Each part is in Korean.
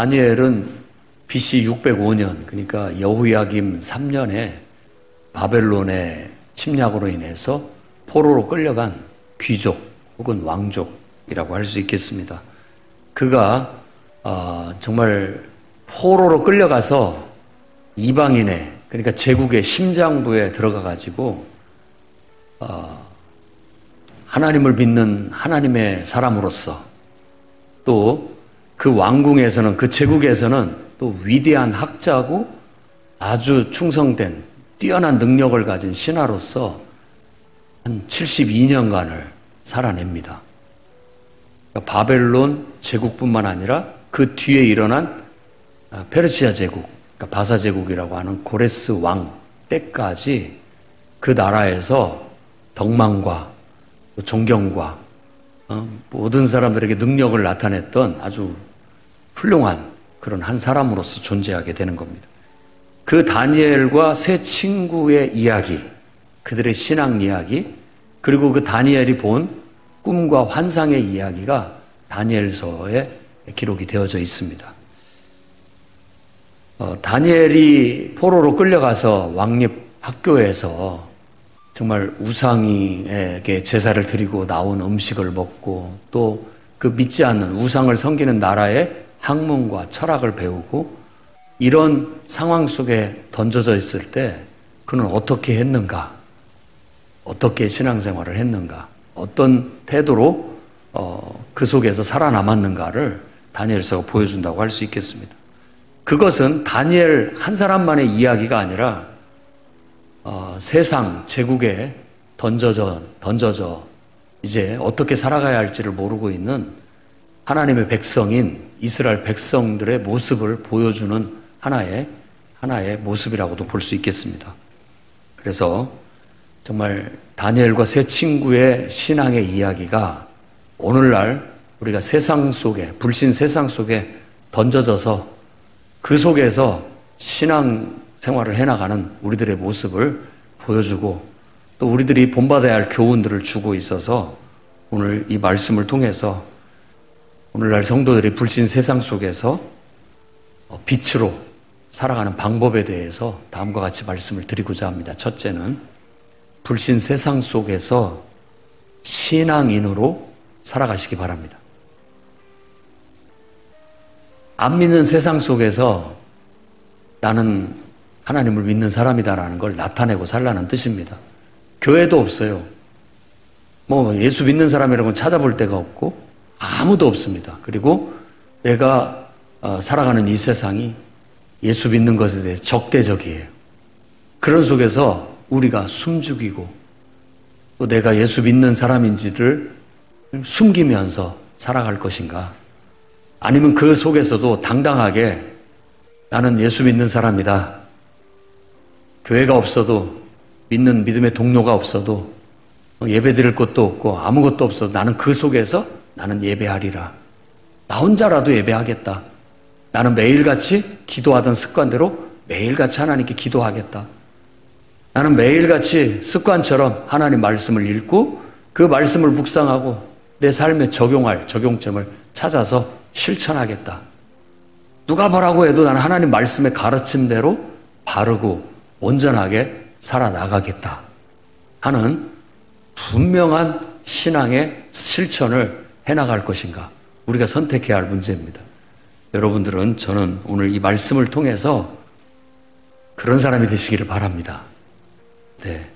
다니엘은 BC 605년, 그러니까 여호야김 3년에 바벨론의 침략으로 인해서 포로로 끌려간 귀족 혹은 왕족이라고 할 수 있겠습니다. 그가 정말 포로로 끌려가서 이방인의, 그러니까 제국의 심장부에 들어가 가지고 하나님을 믿는 하나님의 사람으로서, 또 그 왕궁에서는, 그 제국에서는 또 위대한 학자고 아주 충성된 뛰어난 능력을 가진 신하로서 한 72년간을 살아냅니다. 그러니까 바벨론 제국뿐만 아니라 그 뒤에 일어난 페르시아 제국, 그러니까 바사 제국이라고 하는 고레스 왕 때까지 그 나라에서 덕망과 존경과 모든 사람들에게 능력을 나타냈던 아주 훌륭한 그런 한 사람으로서 존재하게 되는 겁니다. 그 다니엘과 세 친구의 이야기, 그들의 신앙 이야기, 그리고 그 다니엘이 본 꿈과 환상의 이야기가 다니엘서에 기록이 되어져 있습니다. 다니엘이 포로로 끌려가서 왕립 학교에서 정말 우상에게 제사를 드리고 나온 음식을 먹고, 또 그 믿지 않는 우상을 섬기는 나라의 학문과 철학을 배우고, 이런 상황 속에 던져져 있을 때 그는 어떻게 했는가, 어떻게 신앙생활을 했는가, 어떤 태도로 그 속에서 살아남았는가를 다니엘서가 보여준다고 할 수 있겠습니다. 그것은 다니엘 한 사람만의 이야기가 아니라 세상 제국에 던져져 이제 어떻게 살아가야 할지를 모르고 있는 하나님의 백성인 이스라엘 백성들의 모습을 보여주는 하나의 모습이라고도 볼 수 있겠습니다. 그래서 정말 다니엘과 세 친구의 신앙의 이야기가 오늘날 우리가 세상 속에, 불신 세상 속에 던져져서 그 속에서 신앙 생활을 해나가는 우리들의 모습을 보여주고, 또 우리들이 본받아야 할 교훈들을 주고 있어서 오늘 이 말씀을 통해서 오늘날 성도들이 불신 세상 속에서 빛으로 살아가는 방법에 대해서 다음과 같이 말씀을 드리고자 합니다. 첫째는 불신 세상 속에서 신앙인으로 살아가시기 바랍니다. 안 믿는 세상 속에서 나는 하나님을 믿는 사람이다라는 걸 나타내고 살라는 뜻입니다. 교회도 없어요. 예수 믿는 사람이라고는 찾아볼 데가 없고 아무도 없습니다. 그리고 내가 살아가는 이 세상이 예수 믿는 것에 대해서 적대적이에요. 그런 속에서 우리가 숨죽이고 또 내가 예수 믿는 사람인지를 숨기면서 살아갈 것인가, 아니면 그 속에서도 당당하게 나는 예수 믿는 사람이다, 교회가 없어도, 믿는 믿음의 동료가 없어도, 예배 드릴 곳도 없고 아무것도 없어도 나는 그 속에서 나는 예배하리라, 나 혼자라도 예배하겠다, 나는 매일같이 기도하던 습관대로 매일같이 하나님께 기도하겠다, 나는 매일같이 습관처럼 하나님 말씀을 읽고 그 말씀을 묵상하고 내 삶에 적용할 적용점을 찾아서 실천하겠다, 누가 뭐라고 해도 나는 하나님 말씀의 가르침대로 바르고 온전하게 살아나가겠다 하는 분명한 신앙의 실천을 해나갈 것인가, 우리가 선택해야 할 문제입니다. 여러분들은, 저는 오늘 이 말씀을 통해서 그런 사람이 되시기를 바랍니다. 네,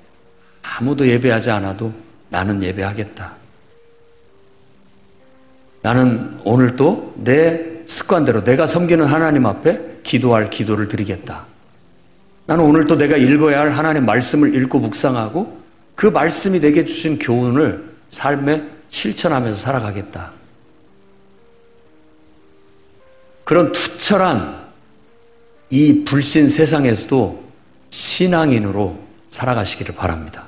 아무도 예배하지 않아도 나는 예배하겠다, 나는 오늘도 내 습관대로 내가 섬기는 하나님 앞에 기도할 기도를 드리겠다, 나는 오늘도 내가 읽어야 할 하나님 말씀을 읽고 묵상하고 그 말씀이 내게 주신 교훈을 삶에 실천하면서 살아가겠다. 그런 투철한 이 불신 세상에서도 신앙인으로 살아가시기를 바랍니다.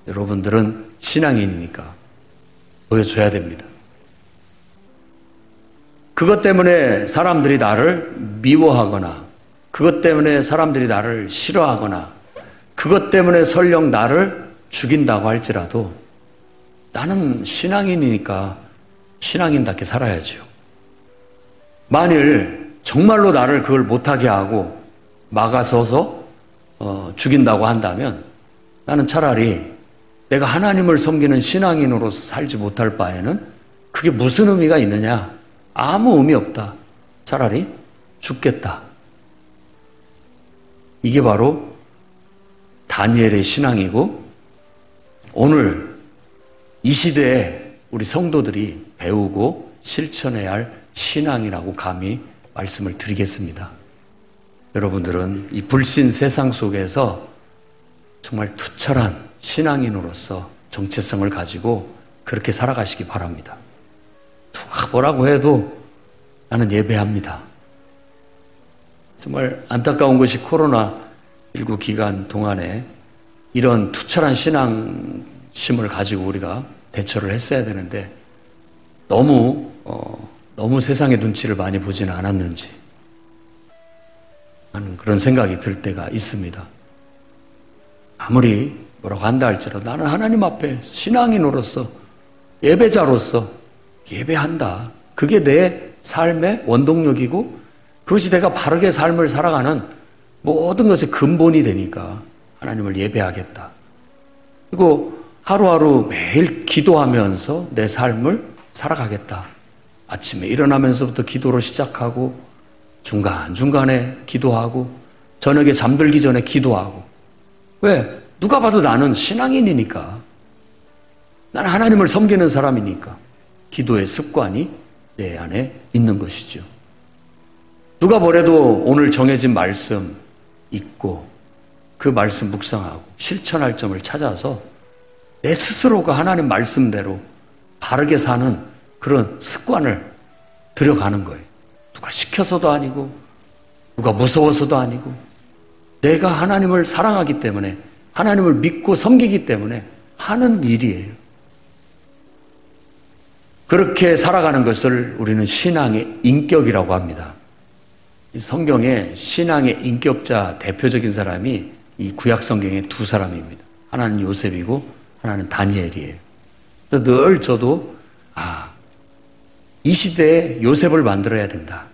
여러분들은 신앙인이니까 보여줘야 됩니다. 그것 때문에 사람들이 나를 미워하거나, 그것 때문에 사람들이 나를 싫어하거나, 그것 때문에 설령 나를 죽인다고 할지라도 나는 신앙인이니까 신앙인답게 살아야죠. 만일 정말로 나를 그걸 못하게 하고 막아서서 죽인다고 한다면 나는 차라리 내가 하나님을 섬기는 신앙인으로서 살지 못할 바에는 그게 무슨 의미가 있느냐? 아무 의미 없다. 차라리 죽겠다. 이게 바로 다니엘의 신앙이고 오늘 이 시대에 우리 성도들이 배우고 실천해야 할 신앙이라고 감히 말씀을 드리겠습니다. 여러분들은 이 불신 세상 속에서 정말 투철한 신앙인으로서 정체성을 가지고 그렇게 살아가시기 바랍니다. 누가 뭐라고 해도 나는 예배합니다. 정말 안타까운 것이 코로나19 기간 동안에 이런 투철한 신앙심을 가지고 우리가 대처를 했어야 되는데 너무 세상의 눈치를 많이 보지는 않았는지 하는 그런 생각이 들 때가 있습니다. 아무리 뭐라고 한다 할지라도 나는 하나님 앞에 신앙인으로서 예배자로서 예배한다. 그게 내 삶의 원동력이고 그것이 내가 바르게 삶을 살아가는 모든 것의 근본이 되니까 하나님을 예배하겠다. 그리고 하루하루 매일 기도하면서 내 삶을 살아가겠다. 아침에 일어나면서부터 기도로 시작하고 중간중간에 기도하고 저녁에 잠들기 전에 기도하고 왜? 누가 봐도 나는 신앙인이니까 나는 하나님을 섬기는 사람이니까 기도의 습관이 내 안에 있는 것이죠. 누가 뭐래도 오늘 정해진 말씀 읽고 그 말씀 묵상하고 실천할 점을 찾아서 내 스스로가 하나님 말씀대로 바르게 사는 그런 습관을 들여가는 거예요. 누가 시켜서도 아니고 누가 무서워서도 아니고 내가 하나님을 사랑하기 때문에 하나님을 믿고 섬기기 때문에 하는 일이에요. 그렇게 살아가는 것을 우리는 신앙의 인격이라고 합니다. 이 성경에 신앙의 인격자 대표적인 사람이 이 구약 성경에 두 사람입니다. 하나는 요셉이고 하나는 다니엘이에요. 늘 저도 이 시대에 요셉을 만들어야 된다.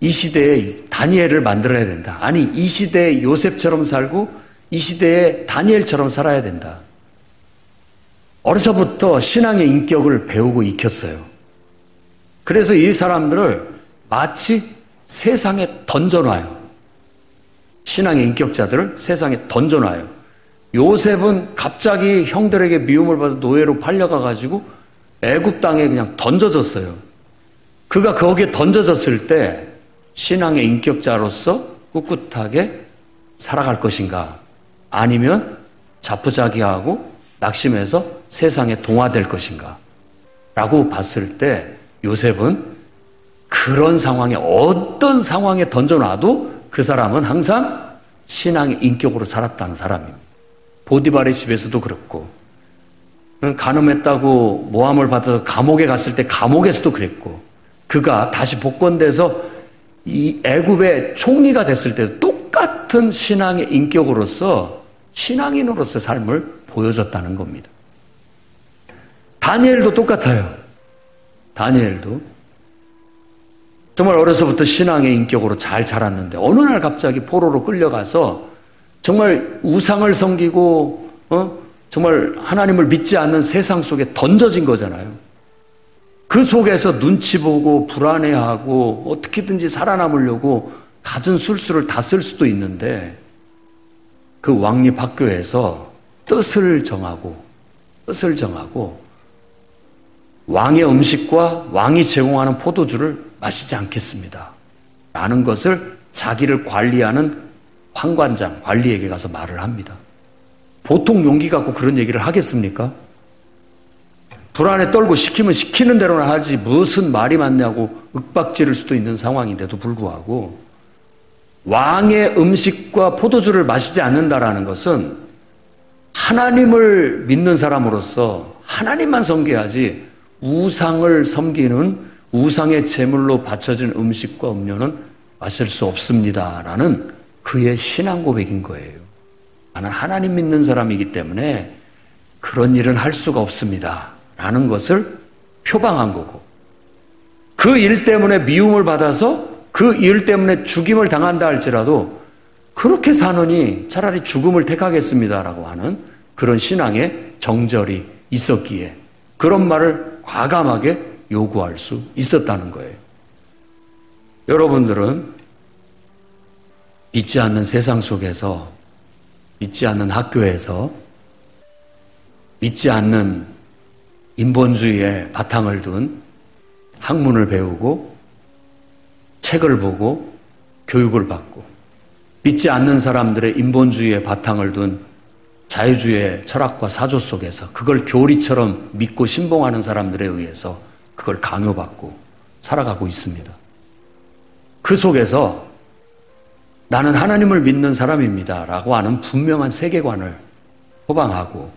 이 시대에 다니엘을 만들어야 된다. 아니 이 시대에 요셉처럼 살고 이 시대에 다니엘처럼 살아야 된다. 어려서부터 신앙의 인격을 배우고 익혔어요. 그래서 이 사람들을 마치 세상에 던져놔요. 신앙의 인격자들을 세상에 던져놔요. 요셉은 갑자기 형들에게 미움을 받아 노예로 팔려가가지고 애굽 땅에 그냥 던져졌어요. 그가 거기에 던져졌을 때 신앙의 인격자로서 꿋꿋하게 살아갈 것인가 아니면 자포자기하고 낙심해서 세상에 동화될 것인가 라고 봤을 때 요셉은 그런 상황에 어떤 상황에 던져놔도 그 사람은 항상 신앙의 인격으로 살았다는 사람입니다. 보디발의 집에서도 그렇고 간음했다고 모함을 받아서 감옥에 갔을 때 감옥에서도 그랬고 그가 다시 복권돼서 이 애굽의 총리가 됐을 때도 똑같은 신앙의 인격으로서 신앙인으로서의 삶을 보여줬다는 겁니다. 다니엘도 똑같아요. 다니엘도 정말 어려서부터 신앙의 인격으로 잘 자랐는데 어느 날 갑자기 포로로 끌려가서 정말 우상을 섬기고 정말 하나님을 믿지 않는 세상 속에 던져진 거잖아요. 그 속에서 눈치 보고 불안해하고 어떻게든지 살아남으려고 갖은 술수를 다 쓸 수도 있는데 그 왕립 학교에서 뜻을 정하고 왕의 음식과 왕이 제공하는 포도주를 마시지 않겠습니다. 라는 것을 자기를 관리하는 환관장, 관리에게 가서 말을 합니다. 보통 용기 갖고 그런 얘기를 하겠습니까? 불안에 떨고 시키면 시키는 대로나 하지 무슨 말이 맞냐고 윽박지를 수도 있는 상황인데도 불구하고 왕의 음식과 포도주를 마시지 않는다라는 것은 하나님을 믿는 사람으로서 하나님만 섬겨야지 우상을 섬기는 우상의 제물로 바쳐진 음식과 음료는 마실 수 없습니다라는 그의 신앙 고백인 거예요. 나는 하나님 믿는 사람이기 때문에 그런 일은 할 수가 없습니다 라는 것을 표방한 거고 그 일 때문에 미움을 받아서 그 일 때문에 죽임을 당한다 할지라도 그렇게 사느니 차라리 죽음을 택하겠습니다라고 하는 그런 신앙의 정절이 있었기에 그런 말을 과감하게 요구할 수 있었다는 거예요. 여러분들은 믿지 않는 세상 속에서, 믿지 않는 학교에서, 믿지 않는 인본주의에 바탕을 둔 학문을 배우고 책을 보고 교육을 받고 믿지 않는 사람들의 인본주의에 바탕을 둔 자유주의의 철학과 사조 속에서 그걸 교리처럼 믿고 신봉하는 사람들에 의해서 그걸 강요받고 살아가고 있습니다. 그 속에서 나는 하나님을 믿는 사람입니다 라고 하는 분명한 세계관을 표방하고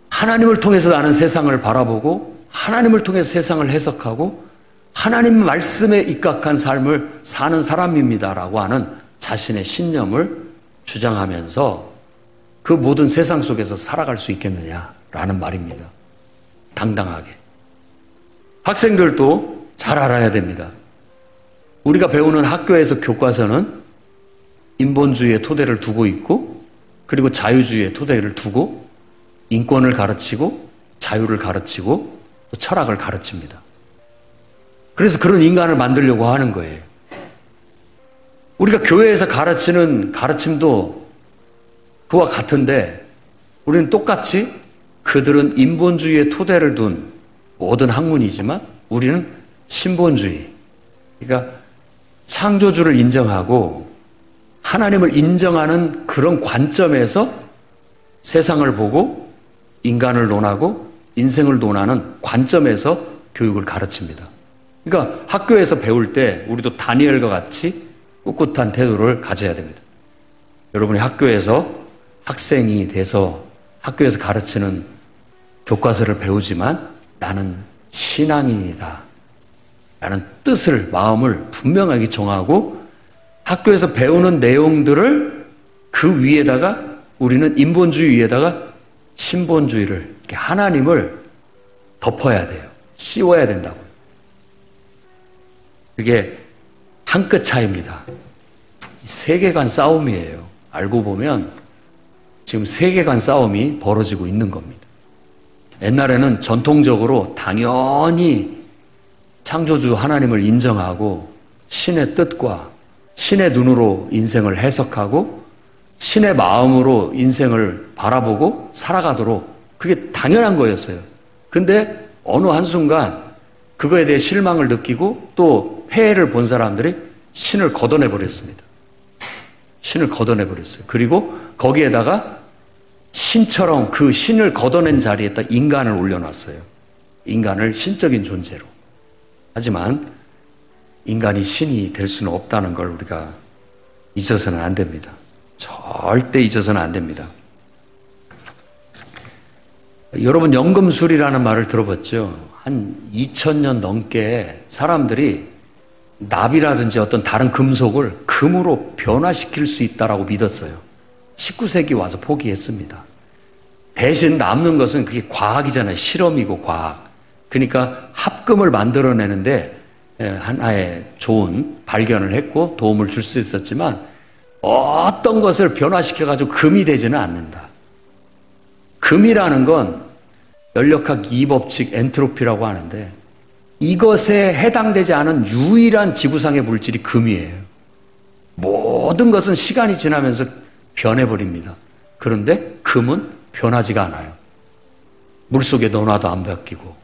하나님을 통해서 나는 세상을 바라보고 하나님을 통해서 세상을 해석하고 하나님 말씀에 입각한 삶을 사는 사람입니다라고 하는 자신의 신념을 주장하면서 그 모든 세상 속에서 살아갈 수 있겠느냐라는 말입니다. 당당하게. 학생들도 잘 알아야 됩니다. 우리가 배우는 학교에서 교과서는 인본주의의 토대를 두고 있고 그리고 자유주의의 토대를 두고 인권을 가르치고 자유를 가르치고 또 철학을 가르칩니다. 그래서 그런 인간을 만들려고 하는 거예요. 우리가 교회에서 가르치는 가르침도 그와 같은데 우리는 똑같이 그들은 인본주의의 토대를 둔 모든 학문이지만 우리는 신본주의, 그러니까 창조주를 인정하고 하나님을 인정하는 그런 관점에서 세상을 보고 인간을 논하고 인생을 논하는 관점에서 교육을 가르칩니다. 그러니까 학교에서 배울 때 우리도 다니엘과 같이 꿋꿋한 태도를 가져야 됩니다. 여러분이 학교에서 학생이 돼서 학교에서 가르치는 교과서를 배우지만 나는 신앙인이다 라는 뜻을, 마음을 분명하게 정하고 학교에서 배우는 내용들을 그 위에다가 우리는 인본주의 위에다가 신본주의를, 하나님을 덮어야 돼요. 씌워야 된다고. 그게 한 끗 차이입니다. 세계관 싸움이에요. 알고 보면 지금 세계관 싸움이 벌어지고 있는 겁니다. 옛날에는 전통적으로 당연히 창조주 하나님을 인정하고 신의 뜻과 신의 눈으로 인생을 해석하고 신의 마음으로 인생을 바라보고 살아가도록 그게 당연한 거였어요. 근데 어느 한순간 그거에 대해 실망을 느끼고 또 폐해를 본 사람들이 신을 걷어내버렸습니다. 신을 걷어내버렸어요. 그리고 거기에다가 신처럼 그 신을 걷어낸 자리에다 인간을 올려놨어요. 인간을 신적인 존재로. 하지만 인간이 신이 될 수는 없다는 걸 우리가 잊어서는 안 됩니다. 절대 잊어서는 안 됩니다. 여러분 연금술이라는 말을 들어봤죠? 한 2000년 넘게 사람들이 납이라든지 어떤 다른 금속을 금으로 변화시킬 수 있다라고 믿었어요. 19세기 와서 포기했습니다. 대신 남는 것은 그게 과학이잖아요. 실험이고 과학. 그러니까 합금을 만들어내는데 하나의 좋은 발견을 했고 도움을 줄 수 있었지만 어떤 것을 변화시켜가지고 금이 되지는 않는다. 금이라는 건 연력학 2법칙 엔트로피라고 하는데 이것에 해당되지 않은 유일한 지구상의 물질이 금이에요. 모든 것은 시간이 지나면서 변해버립니다. 그런데 금은 변하지가 않아요. 물속에 넣어놔도 안 바뀌고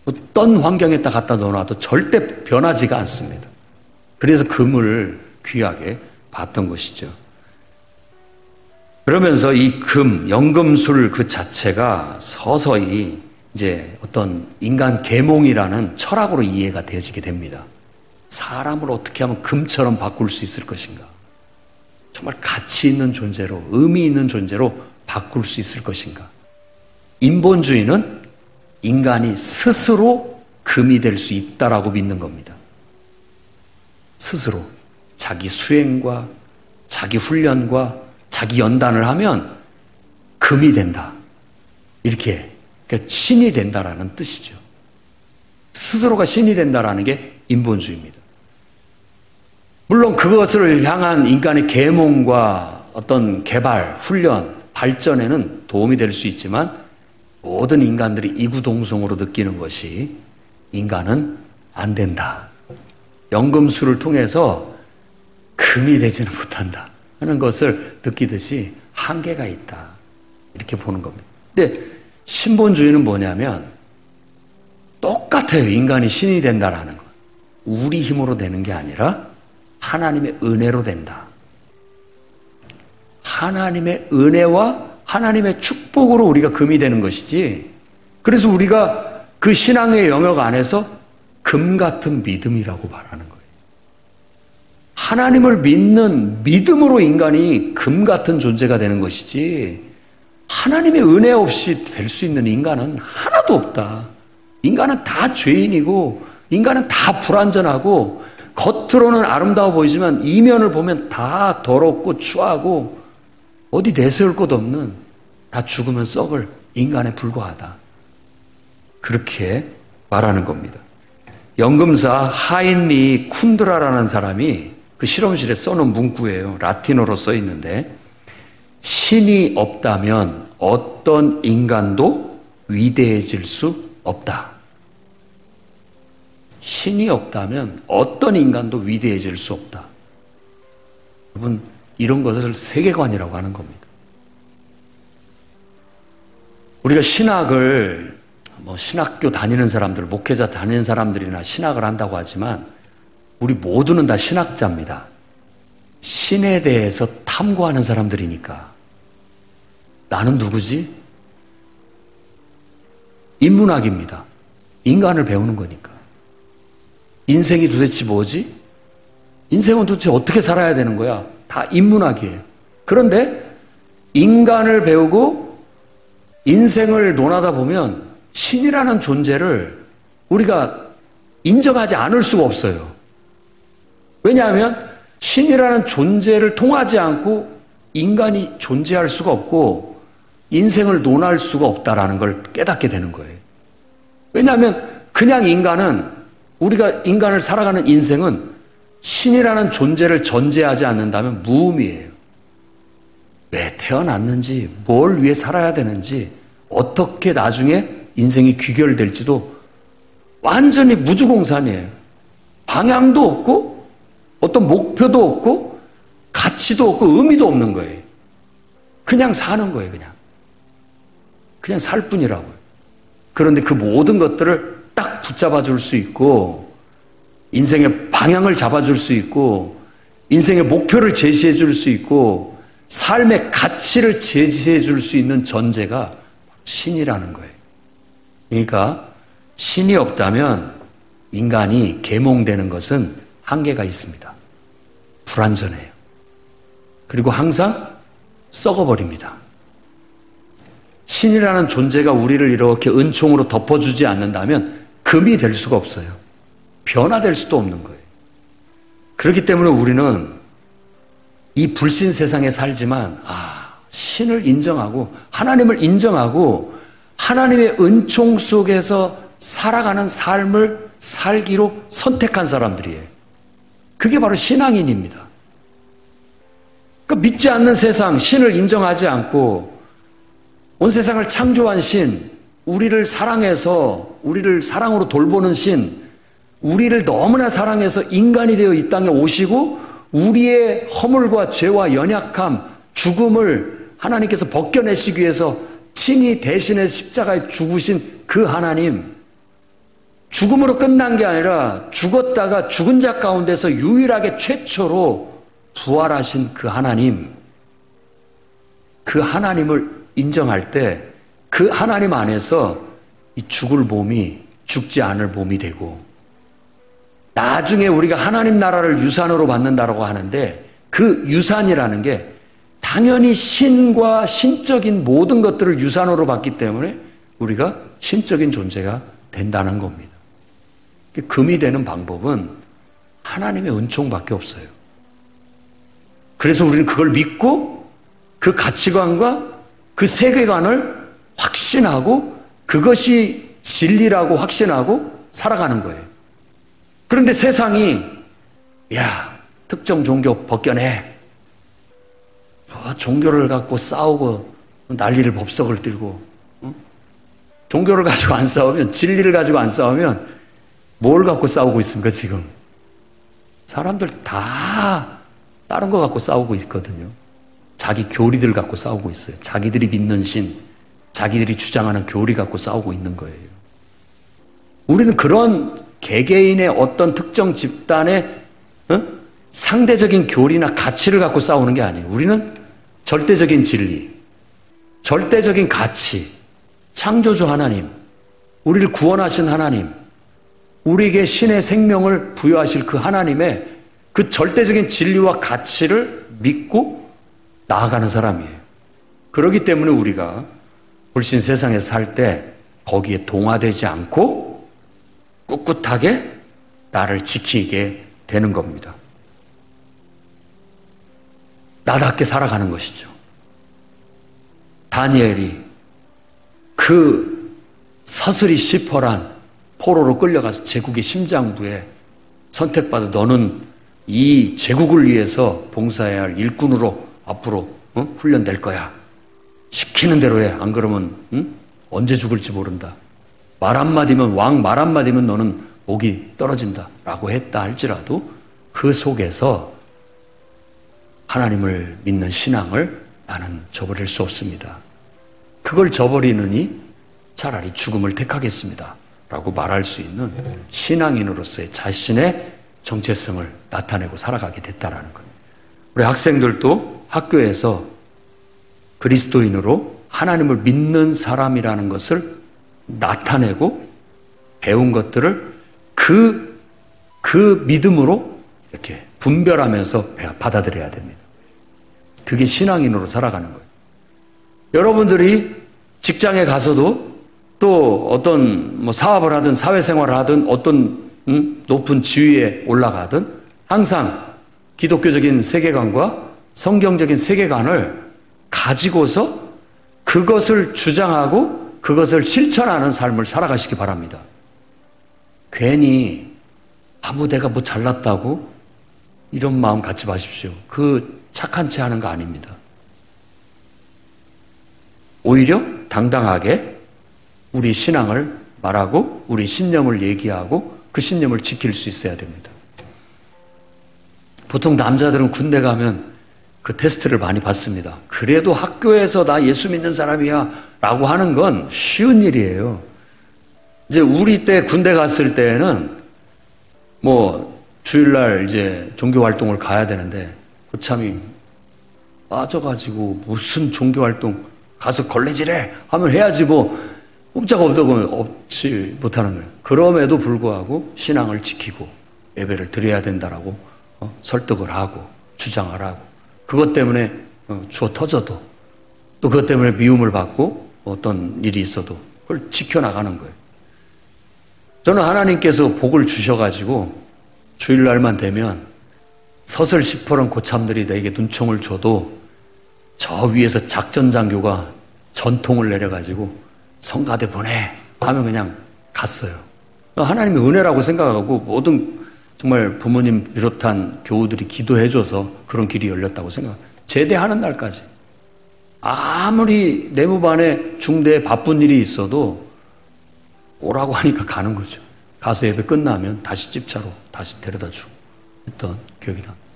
어떤 환경에다 갖다 넣어놔도 절대 변하지가 않습니다. 그래서 금을 귀하게 봤던 것이죠. 그러면서 이 금, 연금술 그 자체가 서서히 이제 어떤 인간 계몽이라는 철학으로 이해가 되어지게 됩니다. 사람을 어떻게 하면 금처럼 바꿀 수 있을 것인가? 정말 가치 있는 존재로, 의미 있는 존재로 바꿀 수 있을 것인가? 인본주의는 인간이 스스로 금이 될 수 있다라고 믿는 겁니다. 스스로 자기 수행과 자기 훈련과 자기 연단을 하면 금이 된다. 이렇게 그러니까 신이 된다라는 뜻이죠. 스스로가 신이 된다라는 게 인본주의입니다. 물론 그것을 향한 인간의 계몽과 어떤 개발, 훈련, 발전에는 도움이 될 수 있지만 모든 인간들이 이구동성으로 느끼는 것이 인간은 안 된다. 연금술을 통해서 금이 되지는 못한다 하는 것을 느끼듯이 한계가 있다. 이렇게 보는 겁니다. 근데 신본주의는 뭐냐면 똑같아요. 인간이 신이 된다라는 것. 우리 힘으로 되는 게 아니라 하나님의 은혜로 된다. 하나님의 은혜와 하나님의 축복으로 우리가 금이 되는 것이지. 그래서 우리가 그 신앙의 영역 안에서 금 같은 믿음이라고 말하는 거예요. 하나님을 믿는 믿음으로 인간이 금 같은 존재가 되는 것이지, 하나님의 은혜 없이 될 수 있는 인간은 하나도 없다. 인간은 다 죄인이고 인간은 다 불완전하고 겉으로는 아름다워 보이지만 이면을 보면 다 더럽고 추하고 어디 내세울 것 없는, 다 죽으면 썩을 인간에 불과하다. 그렇게 말하는 겁니다. 연금사 하인리 쿤드라라는 사람이 그 실험실에 써놓은 문구예요. 라틴어로 써 있는데, 신이 없다면 어떤 인간도 위대해질 수 없다. 신이 없다면 어떤 인간도 위대해질 수 없다. 여러분, 이런 것을 세계관이라고 하는 겁니다. 우리가 신학을 신학교 다니는 사람들, 목회자 다니는 사람들이나 신학을 한다고 하지만 우리 모두는 다 신학자입니다. 신에 대해서 탐구하는 사람들이니까. 나는 누구지? 인문학입니다. 인간을 배우는 거니까. 인생이 도대체 뭐지? 인생은 도대체 어떻게 살아야 되는 거야? 다 인문학이에요. 그런데 인간을 배우고 인생을 논하다 보면 신이라는 존재를 우리가 인정하지 않을 수가 없어요. 왜냐하면 신이라는 존재를 통하지 않고 인간이 존재할 수가 없고 인생을 논할 수가 없다라는 걸 깨닫게 되는 거예요. 왜냐하면 그냥 인간은, 우리가 인간을 살아가는 인생은 신이라는 존재를 전제하지 않는다면 무의미해요. 왜 태어났는지, 뭘 위해 살아야 되는지, 어떻게 나중에 인생이 귀결될지도 완전히 무주공산이에요. 방향도 없고 어떤 목표도 없고 가치도 없고 의미도 없는 거예요. 그냥 사는 거예요. 그냥 살 뿐이라고요. 그런데 그 모든 것들을 딱 붙잡아 줄 수 있고 인생의 방향을 잡아줄 수 있고 인생의 목표를 제시해 줄 수 있고 삶의 가치를 제시해 줄 수 있는 전제가 신이라는 거예요. 그러니까 신이 없다면 인간이 계몽되는 것은 한계가 있습니다. 불완전해요. 그리고 항상 썩어버립니다. 신이라는 존재가 우리를 이렇게 은총으로 덮어주지 않는다면 금이 될 수가 없어요. 변화될 수도 없는 거예요. 그렇기 때문에 우리는 이 불신 세상에 살지만 신을 인정하고 하나님을 인정하고 하나님의 은총 속에서 살아가는 삶을 살기로 선택한 사람들이에요. 그게 바로 신앙인입니다. 그러니까 믿지 않는 세상, 신을 인정하지 않고 온 세상을 창조한 신, 우리를 사랑해서 우리를 사랑으로 돌보는 신, 우리를 너무나 사랑해서 인간이 되어 이 땅에 오시고 우리의 허물과 죄와 연약함, 죽음을 하나님께서 벗겨내시기 위해서 친히 대신해 십자가에 죽으신 그 하나님, 죽음으로 끝난 게 아니라 죽었다가 죽은 자 가운데서 유일하게 최초로 부활하신 그 하나님, 그 하나님을 인정할 때 그 하나님 안에서 이 죽을 몸이 죽지 않을 몸이 되고 나중에 우리가 하나님 나라를 유산으로 받는다라고 하는데 그 유산이라는 게 당연히 신과 신적인 모든 것들을 유산으로 받기 때문에 우리가 신적인 존재가 된다는 겁니다. 금이 되는 방법은 하나님의 은총밖에 없어요. 그래서 우리는 그걸 믿고 그 가치관과 그 세계관을 확신하고 그것이 진리라고 확신하고 살아가는 거예요. 그런데 세상이 야, 특정 종교 벗겨내. 종교를 갖고 싸우고 난리를 법석을 들고 종교를 가지고 안 싸우면, 진리를 가지고 안 싸우면 뭘 갖고 싸우고 있습니까 지금? 사람들 다 다른 거 갖고 싸우고 있거든요. 자기 교리들 갖고 싸우고 있어요. 자기들이 믿는 신, 자기들이 주장하는 교리 갖고 싸우고 있는 거예요. 우리는 그런 개개인의 어떤 특정 집단의 상대적인 교리나 가치를 갖고 싸우는 게 아니에요. 우리는 절대적인 진리, 절대적인 가치, 창조주 하나님, 우리를 구원하신 하나님, 우리에게 신의 생명을 부여하실 그 하나님의 그 절대적인 진리와 가치를 믿고 나아가는 사람이에요. 그렇기 때문에 우리가 불신 세상에서 살 때 거기에 동화되지 않고 꿋꿋하게 나를 지키게 되는 겁니다. 나답게 살아가는 것이죠. 다니엘이 그 서슬이 시퍼란 포로로 끌려가서 제국의 심장부에 선택받아 너는 이 제국을 위해서 봉사해야 할 일꾼으로 앞으로 훈련될 거야. 시키는 대로 해. 안 그러면 언제 죽을지 모른다. 말 한마디면, 왕 말 한마디면 너는 목이 떨어진다 라고 했다 할지라도 그 속에서 하나님을 믿는 신앙을 나는 저버릴 수 없습니다. 그걸 저버리느니 차라리 죽음을 택하겠습니다 라고 말할 수 있는 신앙인으로서의 자신의 정체성을 나타내고 살아가게 됐다는 거예요. 우리 학생들도 학교에서 그리스도인으로 하나님을 믿는 사람이라는 것을 나타내고 배운 것들을 그 믿음으로 이렇게 분별하면서 받아들여야 됩니다. 그게 신앙인으로 살아가는 거예요. 여러분들이 직장에 가서도 또 어떤 사업을 하든 사회생활을 하든 어떤 높은 지위에 올라가든 항상 기독교적인 세계관과 성경적인 세계관을 가지고서 그것을 주장하고 그것을 실천하는 삶을 살아가시기 바랍니다. 괜히 내가 뭐 잘났다고 이런 마음 갖지 마십시오. 그 착한 채 하는 거 아닙니다. 오히려 당당하게 우리 신앙을 말하고 우리 신념을 얘기하고 그 신념을 지킬 수 있어야 됩니다. 보통 남자들은 군대 가면 그 테스트를 많이 받습니다. 그래도 학교에서 나 예수 믿는 사람이야 라고 하는 건 쉬운 일이에요. 이제 우리 때 군대 갔을 때는 주일날 이제 종교활동을 가야 되는데 고참이 빠져가지고 무슨 종교활동 가서 걸레질해 하면 해야지 꼼짝 없지 못하는 거예요. 그럼에도 불구하고 신앙을 지키고 예배를 드려야 된다라고 설득을 하고 주장을 하고 그것 때문에 주어 터져도 또 그것 때문에 미움을 받고 어떤 일이 있어도 그걸 지켜나가는 거예요. 저는 하나님께서 복을 주셔가지고 주일날만 되면 서슬 시퍼런 고참들이 내게 눈총을 줘도 저 위에서 작전장교가 전통을 내려가지고 성가대 보내 하면 그냥 갔어요. 하나님의 은혜라고 생각하고 모든 정말 부모님 비롯한 교우들이 기도해줘서 그런 길이 열렸다고 생각해요. 제대하는 날까지. 아무리 내무반에 중대에 바쁜 일이 있어도 오라고 하니까 가는 거죠. 가서 예배 끝나면 다시 집차로 다시 데려다주고 했던 기억이 납니다.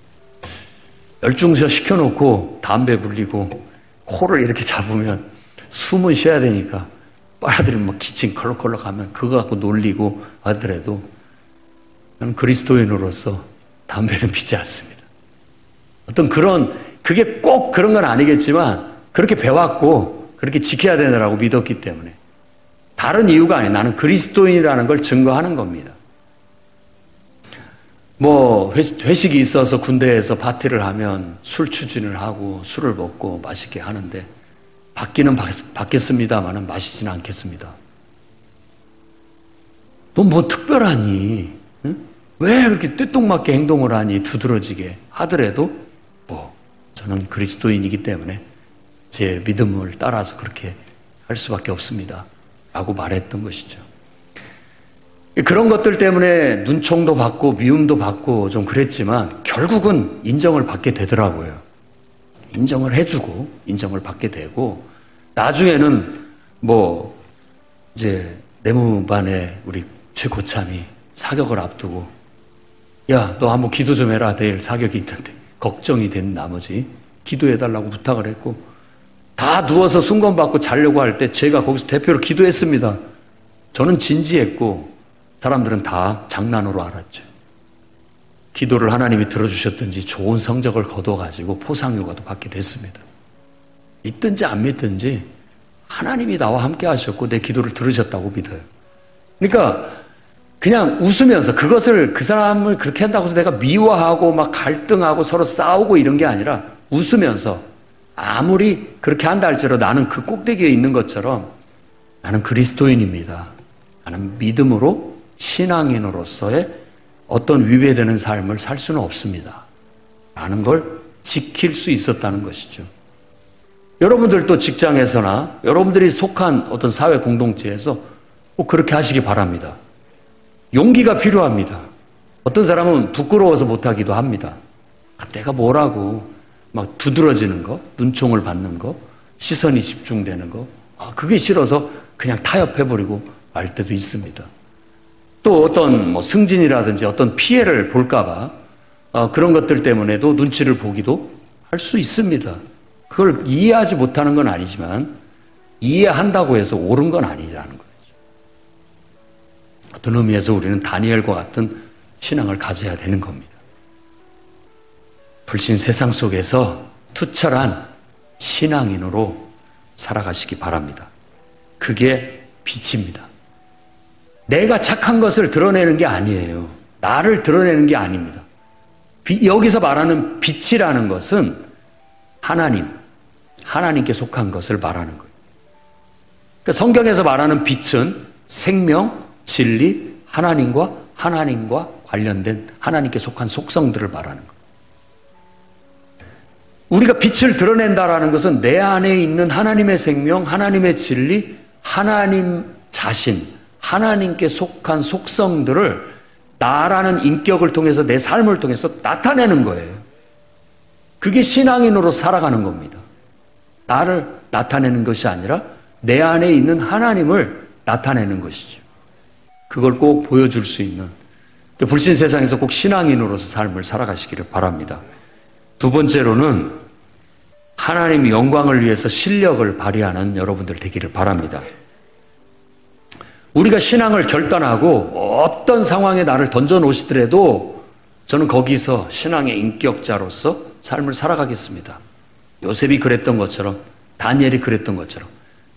열중서 시켜놓고 담배 불리고 코를 이렇게 잡으면 숨은 쉬어야 되니까 빨아들이면 기침 컬럭컬럭 하면 그거 갖고 놀리고 하더라도 저는 그리스도인으로서 담배는 피지 않습니다. 어떤 그게 꼭 그런 건 아니겠지만 그렇게 배웠고 그렇게 지켜야 되느라고 믿었기 때문에 다른 이유가 아니에요. 나는 그리스도인이라는 걸 증거하는 겁니다. 회식이 있어서 군대에서 파티를 하면 술 추진을 하고 술을 먹고 맛있게 하는데 받기는 받겠습니다만은 마시지는 않겠습니다. 너 특별하니? 응? 왜 그렇게 떼똥맞게 행동을 하니? 두드러지게 하더라도 저는 그리스도인이기 때문에 제 믿음을 따라서 그렇게 할 수밖에 없습니다. 라고 말했던 것이죠. 그런 것들 때문에 눈총도 받고 미움도 받고 좀 그랬지만 결국은 인정을 받게 되더라고요. 인정을 해주고 인정을 받게 되고 나중에는 뭐 이제 내무반에 우리 최 고참이 사격을 앞두고 야, 너 한번 기도 좀 해라. 내일 사격이 있는데 걱정이 된 나머지 기도해달라고 부탁을 했고 다 누워서 순건받고 자려고 할 때 제가 거기서 대표로 기도했습니다. 저는 진지했고 사람들은 다 장난으로 알았죠. 기도를 하나님이 들어주셨든지 좋은 성적을 거둬가지고 포상휴가도 받게 됐습니다. 믿든지 안 믿든지 하나님이 나와 함께 하셨고 내 기도를 들으셨다고 믿어요. 그러니까 그냥 웃으면서 그것을 그 사람을 그렇게 한다고 해서 내가 미워하고 막 갈등하고 서로 싸우고 이런 게 아니라 웃으면서 아무리 그렇게 한다 할지라도 나는 그 꼭대기에 있는 것처럼 나는 그리스도인입니다. 나는 믿음으로 신앙인으로서의 어떤 위배되는 삶을 살 수는 없습니다. 라는 걸 지킬 수 있었다는 것이죠. 여러분들도 직장에서나 여러분들이 속한 어떤 사회 공동체에서 꼭 그렇게 하시기 바랍니다. 용기가 필요합니다. 어떤 사람은 부끄러워서 못하기도 합니다. 내가 뭐라고 막 두드러지는 거, 눈총을 받는 거, 시선이 집중되는 거, 그게 싫어서 그냥 타협해버리고 말 때도 있습니다. 또 어떤 뭐 승진이라든지 어떤 피해를 볼까봐 그런 것들 때문에도 눈치를 보기도 할 수 있습니다. 그걸 이해하지 못하는 건 아니지만 이해한다고 해서 옳은 건 아니라는 거죠. 어떤 의미에서 우리는 다니엘과 같은 신앙을 가져야 되는 겁니다. 불신 세상 속에서 투철한 신앙인으로 살아가시기 바랍니다. 그게 빛입니다. 내가 착한 것을 드러내는 게 아니에요. 나를 드러내는 게 아닙니다. 여기서 말하는 빛이라는 것은 하나님께 속한 것을 말하는 거예요. 그러니까 성경에서 말하는 빛은 생명, 진리, 하나님과 관련된 하나님께 속한 속성들을 말하는 거예요. 우리가 빛을 드러낸다라는 것은 내 안에 있는 하나님의 생명, 하나님의 진리, 하나님 자신, 하나님께 속한 속성들을 나라는 인격을 통해서 내 삶을 통해서 나타내는 거예요. 그게 신앙인으로 살아가는 겁니다. 나를 나타내는 것이 아니라 내 안에 있는 하나님을 나타내는 것이죠. 그걸 꼭 보여줄 수 있는 불신 세상에서 꼭 신앙인으로서 삶을 살아가시기를 바랍니다. 두 번째로는 하나님 영광을 위해서 실력을 발휘하는 여러분들 되기를 바랍니다. 우리가 신앙을 결단하고 어떤 상황에 나를 던져놓으시더라도 저는 거기서 신앙의 인격자로서 삶을 살아가겠습니다. 요셉이 그랬던 것처럼 다니엘이 그랬던 것처럼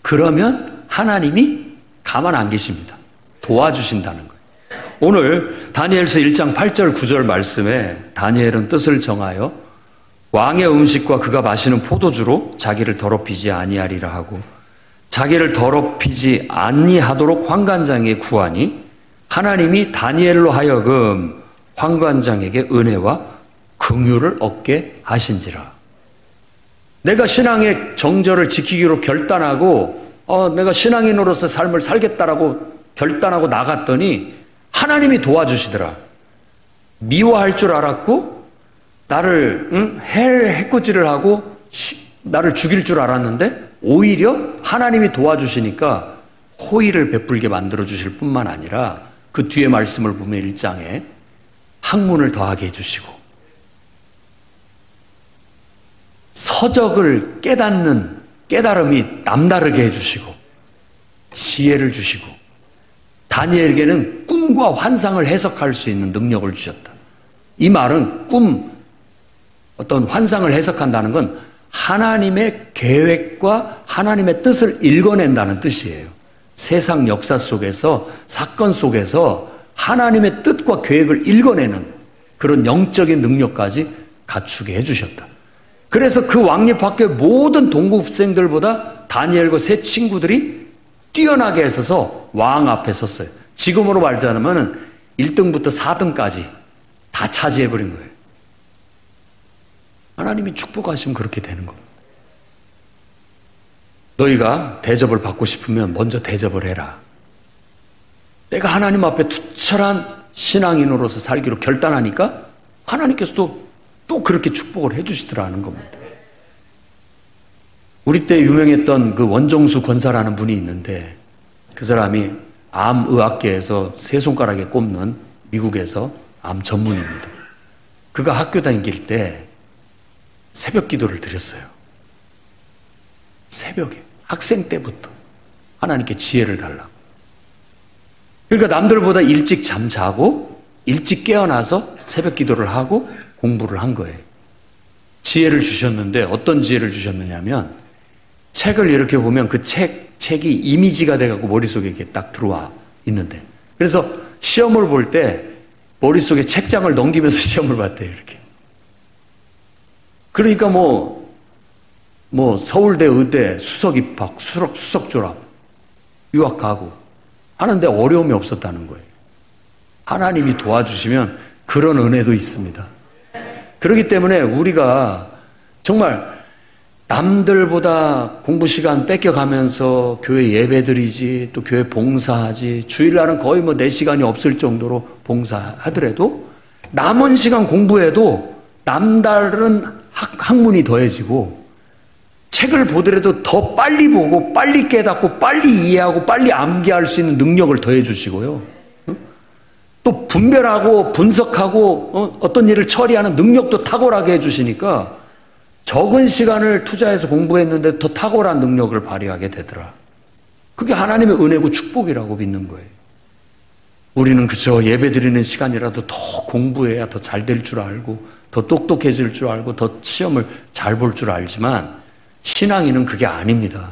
그러면 하나님이 가만 안 계십니다. 도와주신다는 거예요. 오늘 다니엘서 1장 8절 9절 말씀에 다니엘은 뜻을 정하여 왕의 음식과 그가 마시는 포도주로 자기를 더럽히지 아니하리라 하고 자기를 더럽히지 아니하도록 환관장에게 구하니 하나님이 다니엘로 하여금 환관장에게 은혜와 긍휼을 얻게 하신지라. 내가 신앙의 정절을 지키기로 결단하고 내가 신앙인으로서 삶을 살겠다라고 결단하고 나갔더니 하나님이 도와주시더라. 미워할 줄 알았고 나를 해코지를 하고 나를 죽일 줄 알았는데 오히려 하나님이 도와주시니까 호의를 베풀게 만들어주실 뿐만 아니라 그 뒤에 말씀을 보면 1장에 학문을 더하게 해주시고 서적을 깨닫는 깨달음이 남다르게 해주시고 지혜를 주시고 다니엘에게는 꿈과 환상을 해석할 수 있는 능력을 주셨다. 이 말은 어떤 환상을 해석한다는 건 하나님의 계획과 하나님의 뜻을 읽어낸다는 뜻이에요. 세상 역사 속에서 사건 속에서 하나님의 뜻과 계획을 읽어내는 그런 영적인 능력까지 갖추게 해주셨다. 그래서 그 왕립학교의 모든 동급생들보다 다니엘과 세 친구들이 뛰어나게 했어서 왕 앞에 섰어요. 지금으로 말하자면 1등부터 4등까지 다 차지해버린 거예요. 하나님이 축복하시면 그렇게 되는 겁니다. 너희가 대접을 받고 싶으면 먼저 대접을 해라. 내가 하나님 앞에 투철한 신앙인으로서 살기로 결단하니까 하나님께서 또 그렇게 축복을 해주시더라는 겁니다. 우리 때 유명했던 그 원정수 권사라는 분이 있는데 그 사람이 암의학계에서 세 손가락에 꼽는 미국에서 암 전문입니다. 그가 학교 다닐 때 새벽 기도를 드렸어요. 새벽에 학생 때부터 하나님께 지혜를 달라고. 그러니까 남들보다 일찍 잠자고 일찍 깨어나서 새벽 기도를 하고 공부를 한 거예요. 지혜를 주셨는데 어떤 지혜를 주셨느냐면 책을 이렇게 보면 그 책이 이미지가 돼갖고 머릿속에 이렇게 딱 들어와 있는데 그래서 시험을 볼 때 머릿속에 책장을 넘기면서 시험을 봤대요. 이렇게. 그러니까 서울대 의대 수석 입학, 수석 졸업, 유학 가고 하는데 어려움이 없었다는 거예요. 하나님이 도와주시면 그런 은혜도 있습니다. 그렇기 때문에 우리가 정말 남들보다 공부 시간 뺏겨가면서 교회 예배드리지 또 교회 봉사하지 주일날은 거의 4시간이 없을 정도로 봉사하더라도 남은 시간 공부해도 남다른 학문이 더해지고 책을 보더라도 더 빨리 보고 빨리 깨닫고 빨리 이해하고 빨리 암기할 수 있는 능력을 더해 주시고요. 또 분별하고 분석하고 어떤 일을 처리하는 능력도 탁월하게 해 주시니까 적은 시간을 투자해서 공부했는데 더 탁월한 능력을 발휘하게 되더라. 그게 하나님의 은혜고 축복이라고 믿는 거예요. 우리는 그저 예배드리는 시간이라도 더 공부해야 더 잘 될 줄 알고 더 똑똑해질 줄 알고 더 시험을 잘 볼 줄 알지만 신앙인은 그게 아닙니다.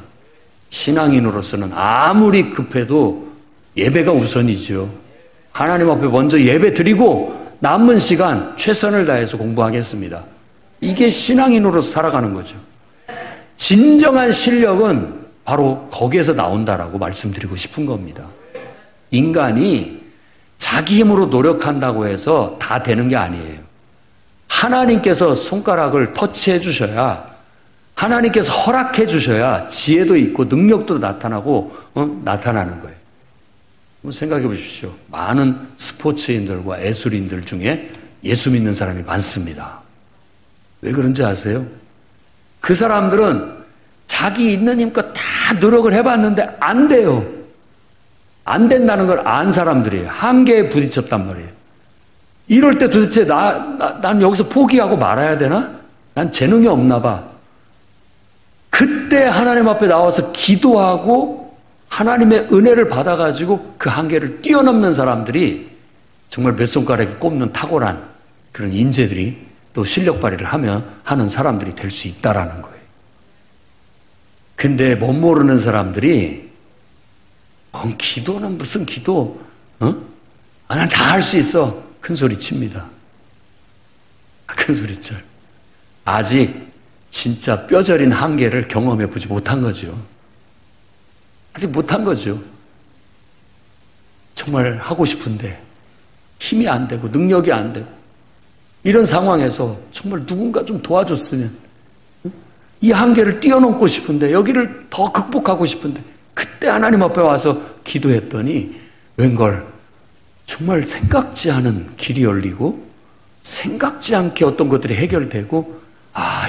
신앙인으로서는 아무리 급해도 예배가 우선이죠. 하나님 앞에 먼저 예배 드리고 남은 시간 최선을 다해서 공부하겠습니다. 이게 신앙인으로서 살아가는 거죠. 진정한 실력은 바로 거기에서 나온다라고 말씀드리고 싶은 겁니다. 인간이 자기 힘으로 노력한다고 해서 다 되는 게 아니에요. 하나님께서 손가락을 터치해 주셔야 하나님께서 허락해 주셔야 지혜도 있고 능력도 나타나고 나타나는 거예요. 생각해 보십시오. 많은 스포츠인들과 예술인들 중에 예수 믿는 사람이 많습니다. 왜 그런지 아세요? 그 사람들은 자기 있는 힘껏 다 노력을 해봤는데 안 돼요. 안 된다는 걸 안 사람들이에요. 한계에 부딪혔단 말이에요. 이럴 때 도대체 난 여기서 포기하고 말아야 되나? 난 재능이 없나 봐. 그때 하나님 앞에 나와서 기도하고 하나님의 은혜를 받아가지고 그 한계를 뛰어넘는 사람들이 정말 몇 손가락에 꼽는 탁월한 그런 인재들이 또 실력 발휘를 하는 사람들이 될 수 있다라는 거예요. 근데 못 모르는 사람들이 기도는 무슨 기도? 난 다 할 수 있어. 큰 소리 칩니다. 큰 소리 쳐. 아직 진짜 뼈저린 한계를 경험해 보지 못한 거죠. 아직 못한 거죠. 정말 하고 싶은데 힘이 안 되고 능력이 안 되고 이런 상황에서 정말 누군가 좀 도와줬으면 이 한계를 뛰어넘고 싶은데 여기를 더 극복하고 싶은데 그때 하나님 앞에 와서 기도했더니 웬걸 정말 생각지 않은 길이 열리고 생각지 않게 어떤 것들이 해결되고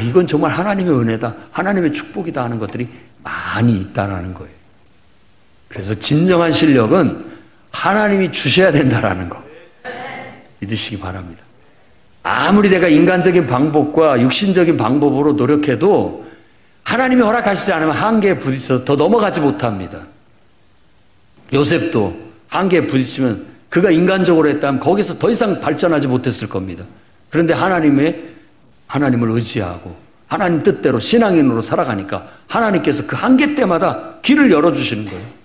이건 정말 하나님의 은혜다 하나님의 축복이다 하는 것들이 많이 있다라는 거예요. 그래서 진정한 실력은 하나님이 주셔야 된다라는 거 믿으시기 바랍니다. 아무리 내가 인간적인 방법과 육신적인 방법으로 노력해도 하나님이 허락하시지 않으면 한계에 부딪혀서 더 넘어가지 못합니다. 요셉도 한계에 부딪히면 그가 인간적으로 했다면 거기서 더 이상 발전하지 못했을 겁니다. 그런데 하나님을 의지하고 하나님 뜻대로 신앙인으로 살아가니까 하나님께서 그 한계 때마다 길을 열어주시는 거예요.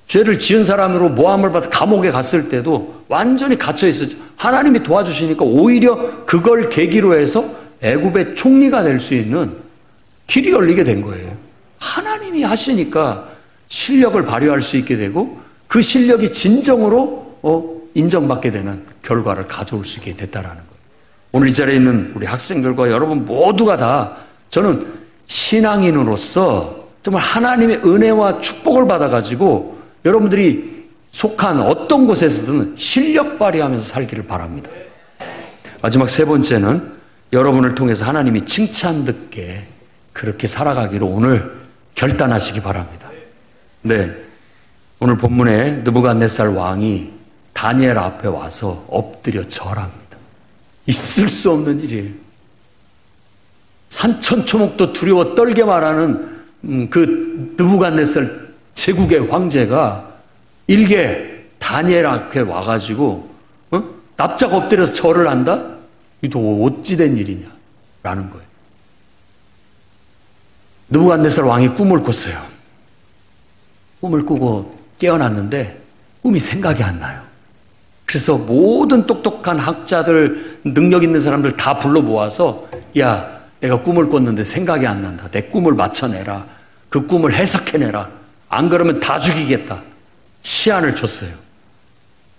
죄를 지은 사람으로 모함을 받아 감옥에 갔을 때도 완전히 갇혀 있었죠. 하나님이 도와주시니까 오히려 그걸 계기로 해서 애굽의 총리가 될 수 있는 길이 열리게 된 거예요. 하나님이 하시니까 실력을 발휘할 수 있게 되고 그 실력이 진정으로 인정받게 되는 결과를 가져올 수 있게 됐다라는 거예요. 오늘 이 자리에 있는 우리 학생들과 여러분 모두가 다 저는 신앙인으로서 정말 하나님의 은혜와 축복을 받아가지고 여러분들이 속한 어떤 곳에서든 실력 발휘하면서 살기를 바랍니다. 마지막 세 번째는 여러분을 통해서 하나님이 칭찬 듣게 그렇게 살아가기로 오늘 결단하시기 바랍니다. 네, 오늘 본문에 느부갓네살 왕이 다니엘 앞에 와서 엎드려 절합니다. 있을 수 없는 일이에요. 산천초목도 두려워 떨게 말하는 그 느부갓네살 제국의 황제가 일개 다니엘 앞에 와가지고 납작 엎드려서 절을 한다? 이게 어찌 된 일이냐? 라는 거예요. 느부갓네살 왕이 꿈을 꿨어요. 꿈을 꾸고 깨어났는데 꿈이 생각이 안 나요. 그래서 모든 똑똑한 학자들, 능력 있는 사람들 다 불러 모아서 야, 내가 꿈을 꿨는데 생각이 안 난다. 내 꿈을 맞춰내라. 그 꿈을 해석해내라. 안 그러면 다 죽이겠다. 시한을 줬어요.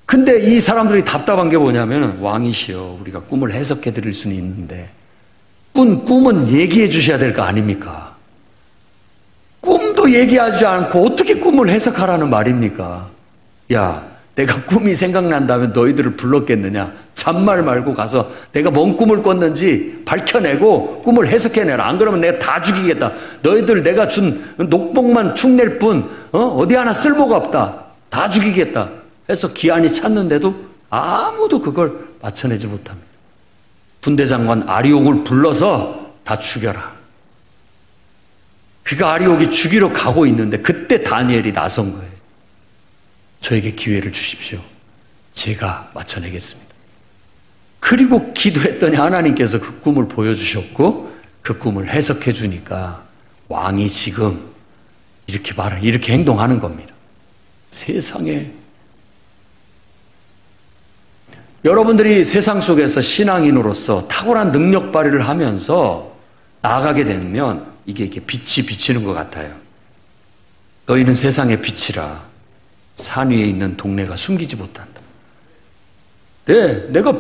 근데 이 사람들이 답답한 게 뭐냐면 왕이시여 우리가 꿈을 해석해 드릴 수는 있는데 꿈은 얘기해 주셔야 될 거 아닙니까? 꿈도 얘기하지 않고 어떻게 꿈을 해석하라는 말입니까? 야, 내가 꿈이 생각난다면 너희들을 불렀겠느냐? 잔말 말고 가서 내가 뭔 꿈을 꿨는지 밝혀내고 꿈을 해석해내라. 안 그러면 내가 다 죽이겠다. 너희들 내가 준 녹복만 축낼 뿐 어디 하나 쓸모가 없다. 다 죽이겠다. 해서 기한이 찼는데도 아무도 그걸 맞춰내지 못합니다. 군대장관 아리옥을 불러서 다 죽여라. 그가 아리옥이 죽이러 가고 있는데 그때 다니엘이 나선 거예요. 저에게 기회를 주십시오. 제가 맞춰내겠습니다. 그리고 기도했더니 하나님께서 그 꿈을 보여주셨고 그 꿈을 해석해 주니까 왕이 지금 이렇게 행동하는 겁니다. 세상에 여러분들이 세상 속에서 신앙인으로서 탁월한 능력 발휘를 하면서 나아가게 되면 이게 빛이 비치는 것 같아요. 너희는 세상의 빛이라 산 위에 있는 동네가 숨기지 못한다. 네, 내가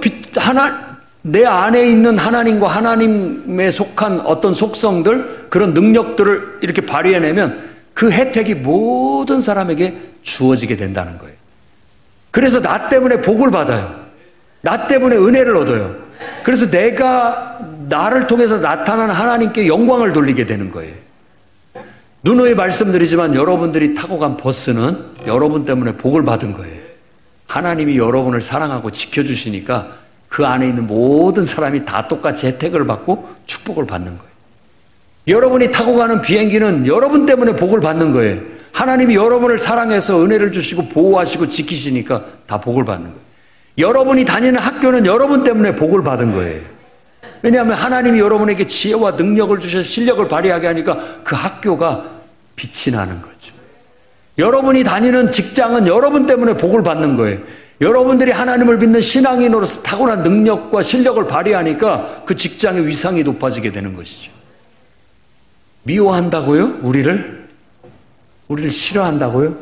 내 안에 있는 하나님과 하나님에 속한 어떤 속성들, 그런 능력들을 이렇게 발휘해내면 그 혜택이 모든 사람에게 주어지게 된다는 거예요. 그래서 나 때문에 복을 받아요. 나 때문에 은혜를 얻어요. 그래서 나를 통해서 나타나는 하나님께 영광을 돌리게 되는 거예요. 누누이 말씀드리지만 여러분들이 타고 간 버스는 여러분 때문에 복을 받은 거예요. 하나님이 여러분을 사랑하고 지켜주시니까 그 안에 있는 모든 사람이 다 똑같이 혜택을 받고 축복을 받는 거예요. 여러분이 타고 가는 비행기는 여러분 때문에 복을 받는 거예요. 하나님이 여러분을 사랑해서 은혜를 주시고 보호하시고 지키시니까 다 복을 받는 거예요. 여러분이 다니는 학교는 여러분 때문에 복을 받은 거예요. 왜냐하면 하나님이 여러분에게 지혜와 능력을 주셔서 실력을 발휘하게 하니까 그 학교가 빛이 나는 거죠. 여러분이 다니는 직장은 여러분 때문에 복을 받는 거예요. 여러분들이 하나님을 믿는 신앙인으로서 탁월한 능력과 실력을 발휘하니까 그 직장의 위상이 높아지게 되는 것이죠. 미워한다고요? 우리를 싫어한다고요?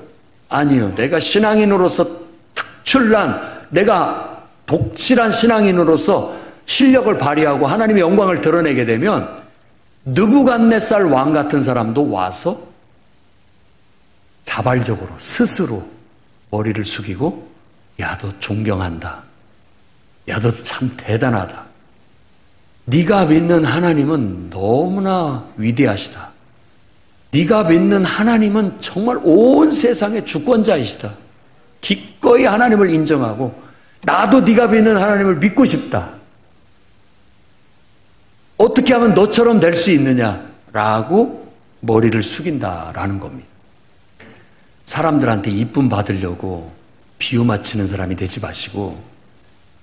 아니요. 내가 신앙인으로서 특출난, 내가 독실한 신앙인으로서 실력을 발휘하고 하나님의 영광을 드러내게 되면 느부갓네살 왕 같은 사람도 와서 자발적으로 스스로 머리를 숙이고 야, 너 존경한다. 야, 너 참 대단하다. 네가 믿는 하나님은 너무나 위대하시다. 네가 믿는 하나님은 정말 온 세상의 주권자이시다. 기꺼이 하나님을 인정하고 나도 네가 믿는 하나님을 믿고 싶다. 어떻게 하면 너처럼 될 수 있느냐라고 머리를 숙인다라는 겁니다. 사람들한테 이쁨 받으려고 비유 맞추는 사람이 되지 마시고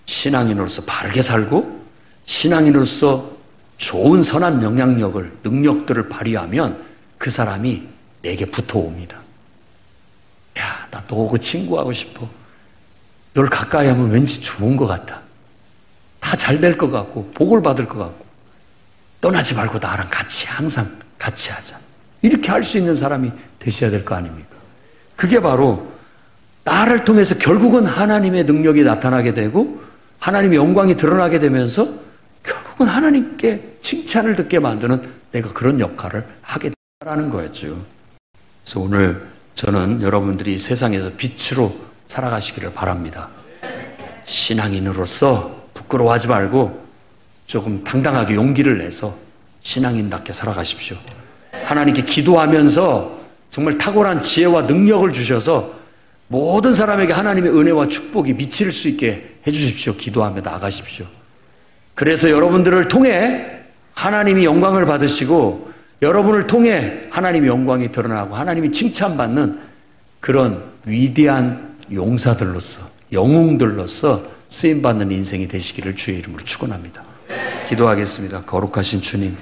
신앙인으로서 바르게 살고 신앙인으로서 좋은 선한 영향력을, 능력들을 발휘하면 그 사람이 내게 붙어옵니다. 야, 나 너하고 친구하고 싶어. 널 가까이 하면 왠지 좋은 것 같아. 다 잘 될 것 같고 복을 받을 것 같고 떠나지 말고 나랑 같이 항상 같이 하자. 이렇게 할 수 있는 사람이 되셔야 될 거 아닙니까? 그게 바로 나를 통해서 결국은 하나님의 능력이 나타나게 되고 하나님의 영광이 드러나게 되면서 결국은 하나님께 칭찬을 듣게 만드는 내가 그런 역할을 하게 된다는 거였죠. 그래서 오늘 저는 여러분들이 세상에서 빛으로 살아가시기를 바랍니다. 신앙인으로서 부끄러워하지 말고 조금 당당하게 용기를 내서 신앙인답게 살아가십시오. 하나님께 기도하면서 정말 탁월한 지혜와 능력을 주셔서 모든 사람에게 하나님의 은혜와 축복이 미칠 수 있게 해주십시오. 기도하며 나아가십시오. 그래서 여러분들을 통해 하나님이 영광을 받으시고 여러분을 통해 하나님의 영광이 드러나고 하나님이 칭찬받는 그런 위대한 용사들로서 영웅들로서 쓰임받는 인생이 되시기를 주의 이름으로 축원합니다. 기도하겠습니다. 거룩하신 주님,